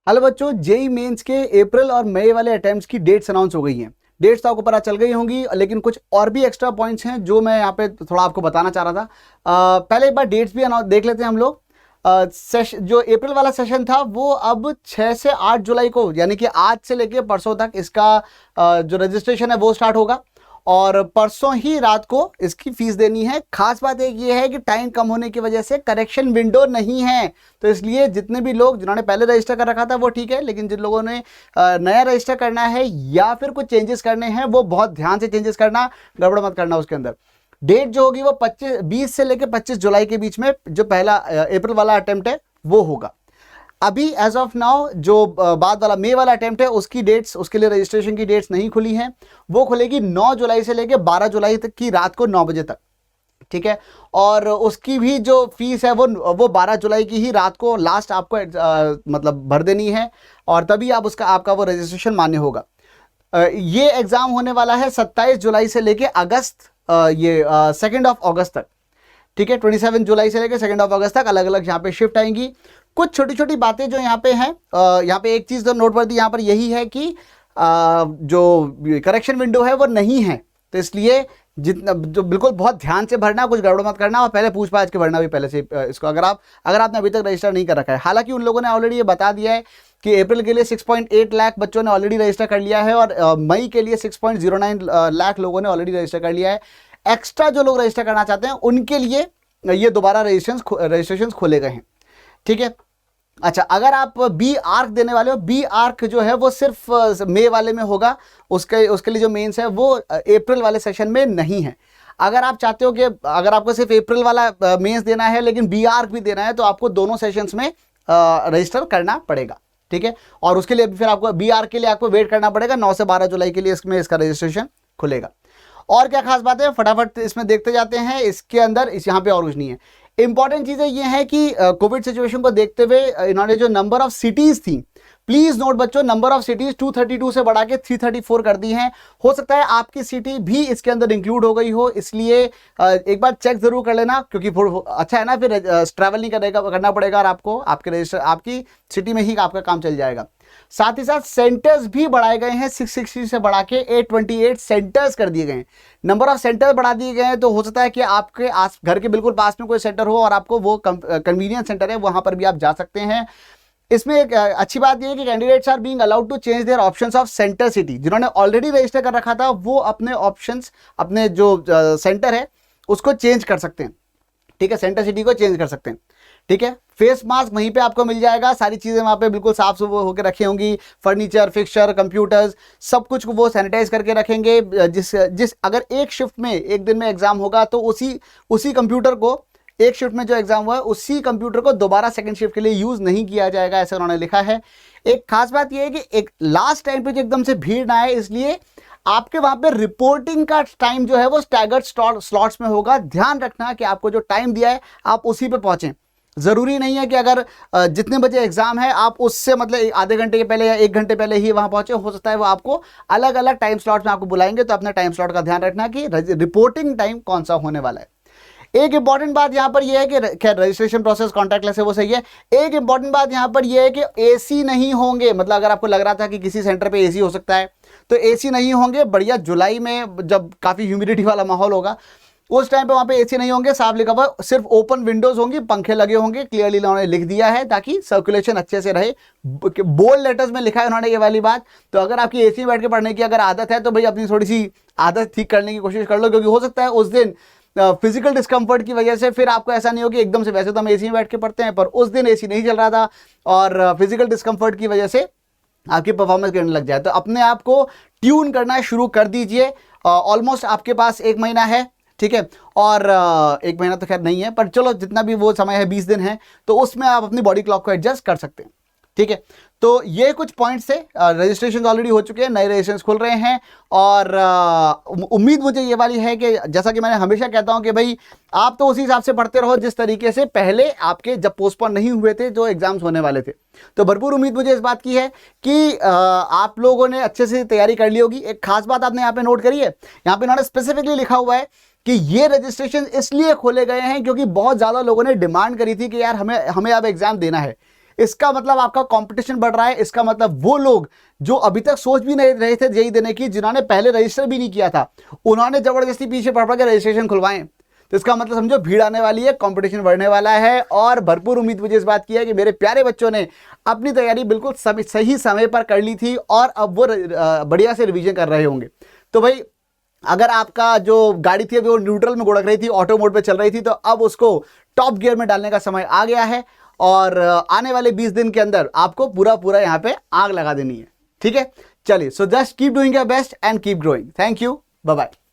Hello बच्चों, JEE mains के अप्रैल और मई वाले अटेम्प्ट्स की डेट्स अनाउंस हो गई हैं। डेट्स तो आपको पता चल गई होंगी, लेकिन कुछ और भी एक्स्ट्रा पॉइंट्स हैं जो मैं यहाँ पे थोड़ा आपको बताना चाह रहा था। पहले एक बार डेट्स भी देख लेते हैं हम लोग। जो अप्रैल वाला सेशन था वो अब 6 से 8 जुलाई को, यानी कि आज से लेके परसों तक इसका जो रजिस्ट्रेशन है वो स्टार्ट होगा और परसों ही रात को इसकी फीस देनी है। खास बात एक ये है कि टाइम कम होने की वजह से करेक्शन विंडो नहीं है, तो इसलिए जितने भी लोग जिन्होंने पहले रजिस्टर कर रखा था वो ठीक है, लेकिन जिन लोगों ने नया रजिस्टर करना है या फिर कुछ चेंजेस करने हैं वो बहुत ध्यान से चेंजेस करना, गड़बड़ मत करना। उसके अंदर डेट जो होगी वो 20 से लेकर 25 जुलाई के बीच में जो पहला अप्रैल वाला अटेम्प्ट है वो होगा। अभी एज ऑफ नाउ जो बाद वाला मई वाला अटेम्प्ट है उसकी डेट्स, उसके लिए रजिस्ट्रेशन की डेट्स नहीं खुली हैं। वो खुलेगी 9 जुलाई से लेकर 12 जुलाई तक की रात को 9 बजे तक, ठीक है। और उसकी भी जो फीस है वो 12 जुलाई की ही रात को लास्ट आपको मतलब भर देनी है और तभी आप आपका वो रजिस्ट्रेशन मान्य होगा। ये एग्जाम होने वाला है 27 जुलाई से लेकर अगस्त, ये 2 अगस्त तक, ठीक है। 27 जुलाई से लेकर 2 अगस्त तक अलग अलग यहाँ पे शिफ्ट आएंगी। कुछ छोटी छोटी बातें जो यहाँ पे हैं, यहाँ पे एक चीज़ तो नोट वर्दी यहाँ पर यही है कि जो करेक्शन विंडो है वो नहीं है, तो इसलिए जितना जो बिल्कुल बहुत ध्यान से भरना, कुछ गड़बड़ मत करना और पहले पूछ पाछ के भरना भी पहले से इसको, अगर आपने अभी तक रजिस्टर नहीं कर रखा है। हालांकि उन लोगों ने ऑलरेडी ये बता दिया है कि अप्रैल के लिए 6.8 लाख बच्चों ने ऑलरेडी रजिस्टर कर लिया है और मई के लिए 6.09 लाख लोगों ने ऑलरेडी रजिस्टर कर लिया है। एक्स्ट्रा जो लोग रजिस्टर करना चाहते हैं उनके लिए ये दोबारा रजिस्ट्रेशन खोले गए हैं, ठीक है। अच्छा, अगर आप बी आर्क देने वाले हो, बी आर्क जो है वो सिर्फ मई वाले में होगा, उसके लिए जो मेंस है वो अप्रैल वाले सेशन में नहीं है। अगर आप चाहते हो कि अगर आपको सिर्फ अप्रैल वाला मेंस देना है लेकिन बी आर्क भी देना है तो आपको दोनों सेशंस में रजिस्टर करना पड़ेगा, ठीक है। और उसके लिए फिर आपको बी आर्क के लिए आपको वेट करना पड़ेगा, 9 से 12 जुलाई के लिए इसका रजिस्ट्रेशन खुलेगा। और क्या खास बात है, फटाफट इसमें देखते जाते हैं। इसके अंदर यहाँ पे और कुछ नहीं है। इंपॉर्टेंट चीजें ये हैं कि कोविड सिचुएशन को देखते हुए इन्होंने जो नंबर ऑफ सिटीज थी, प्लीज नोट बच्चों, नंबर ऑफ सिटीज 232 से बढ़ा के 334 कर दी हैं। हो सकता है आपकी सिटी भी इसके अंदर इंक्लूड हो गई हो, इसलिए एक बार चेक जरूर कर लेना, क्योंकि अच्छा है ना, फिर ट्रैवल नहीं करना पड़ेगा और आपको आपकी सिटी में ही आपका काम चल जाएगा। साथ ही साथ सेंटर्स भी बढ़ाए गए हैं, 660 से बढ़ा के 828 सेंटर्स कर दिए गए हैं। नंबर ऑफ सेंटर बढ़ा दिए गए हैं, तो हो सकता है कि आपके घर के बिल्कुल पास में कोई सेंटर हो और आपको वो कन्वीनियंस सेंटर है, वहां पर भी आप जा सकते हैं। इसमें एक अच्छी बात यह है कि candidates are being allowed to change their options of centre city. जिन्होंने ऑलरेडी रजिस्टर कर रखा था वो अपने ऑप्शंस, अपने जो सेंटर है उसको चेंज कर सकते हैं, ठीक है। सेंटर सिटी को चेंज कर सकते हैं, ठीक है। फेस मास्क वहीं पे आपको मिल जाएगा, सारी चीजें वहां पे बिल्कुल साफ सुथरा होकर रखी होंगी। फर्नीचर, फिक्सचर, कंप्यूटर्स, सब कुछ वो सैनिटाइज करके रखेंगे। जिस अगर एक शिफ्ट में, एक दिन में एग्जाम होगा तो उसी कंप्यूटर को, एक शिफ्ट में जो एग्जाम हुआ है उसी कंप्यूटर को दोबारा सेकंड शिफ्ट के लिए यूज नहीं किया जाएगा, ऐसा उन्होंने लिखा है। एक खास बात यह है कि एक लास्ट टाइम पे जो एकदम से भीड़ ना आए, इसलिए आपके वहां पे रिपोर्टिंग का टाइम जो है वो स्टैगर्ड स्लॉट्स में होगा। ध्यान रखना कि आपको जो टाइम दिया है आप उसी पे पहुंचें। जरूरी नहीं है कि अगर जितने बजे एग्जाम है आप उससे मतलब आधे घंटे के पहले या 1 घंटे पहले ही वहां पहुंचे। हो सकता है वो आपको अलग अलग टाइम स्लॉट में आपको बुलाएंगे, तो अपने टाइम स्लॉट का ध्यान रखना कि रिपोर्टिंग टाइम कौन सा होने वाला है। एक इंपॉर्टेंट बात यहां पर यह है कि खैर रजिस्ट्रेशन प्रोसेस कॉन्टैक्टलेस है वो सही है। एक इंपॉर्टेंट बात यहां पर यह है कि एसी नहीं होंगे। मतलब अगर आपको लग रहा था कि किसी सेंटर पे एसी हो सकता है तो एसी नहीं होंगे। बढ़िया जुलाई में जब काफी ह्यूमिडिटी वाला माहौल होगा उस टाइम पे वहां पे एसी नहीं होंगे, साफ लिखा हुआ, सिर्फ ओपन विंडोज होंगी, पंखे लगे होंगे। क्लियरली उन्होंने लिख दिया है ताकि सर्कुलेशन अच्छे से रहे। बोल्ड लेटर्स में लिखा है उन्होंने ये वाली बात। तो अगर आपकी एसी में बैठ के पढ़ने की अगर आदत है तो भाई अपनी थोड़ी सी आदत ठीक करने की कोशिश कर लो, क्योंकि हो सकता है उस दिन फिजिकल डिस्कम्फर्ट की वजह से फिर आपको ऐसा नहीं हो कि एकदम से, वैसे तो हम एसी में बैठ के पढ़ते हैं पर उस दिन एसी नहीं चल रहा था और फिजिकल डिस्कम्फर्ट की वजह से आपकी परफॉर्मेंस गिरने लग जाए। तो अपने आप को ट्यून करना शुरू कर दीजिए। ऑलमोस्ट आपके पास 1 महीना है, ठीक है। और 1 महीना तो खैर नहीं है, पर चलो जितना भी वो समय है 20 दिन है, तो उसमें आप अपनी बॉडी क्लॉक को एडजस्ट कर सकते हैं, ठीक है। तो ये कुछ पॉइंट्स है। रजिस्ट्रेशन ऑलरेडी हो चुके हैं, नए रजिस्ट्रेशन खुल रहे हैं और उम्मीद मुझे ये वाली है कि जैसा कि मैंने हमेशा कहता हूं कि भाई आप तो उसी हिसाब से पढ़ते रहो जिस तरीके से पहले आपके जब पोस्टपोन नहीं हुए थे जो एग्जाम्स होने वाले थे। तो भरपूर उम्मीद मुझे इस बात की है कि आप लोगों ने अच्छे से तैयारी कर ली होगी। एक खास बात आपने यहाँ पे नोट करी है, यहाँ पे इन्होंने स्पेसिफिकली लिखा हुआ है कि ये रजिस्ट्रेशन इसलिए खोले गए हैं क्योंकि बहुत ज़्यादा लोगों ने डिमांड करी थी कि यार हमें अब एग्जाम देना है। इसका मतलब आपका कंपटीशन बढ़ रहा है। इसका मतलब वो लोग जो अभी तक सोच भी नहीं रहे थे जेईई देने की, जिन्होंने पहले रजिस्टर भी नहीं किया था, उन्होंने जबरदस्ती पीछे पड़ के रजिस्ट्रेशन खुलवाएं। तो इसका मतलब समझो भीड़ आने वाली है, कंपटीशन बढ़ने वाला है, और भरपूर उम्मीद मुझे इस बात की है कि मेरे प्यारे बच्चों ने अपनी तैयारी बिल्कुल सही समय पर कर ली थी और अब वो बढ़िया से रिवीजन कर रहे होंगे। तो भाई अगर आपका जो गाड़ी थी अभी वो न्यूट्रल में गुड़क रही थी, ऑटो मोड पे चल रही थी, तो अब उसको टॉप गियर में डालने का समय आ गया है और आने वाले 20 दिन के अंदर आपको पूरा यहाँ पे आग लगा देनी है। ठीक है, चलिए, so just keep doing your best and keep growing. Thank you, bye bye.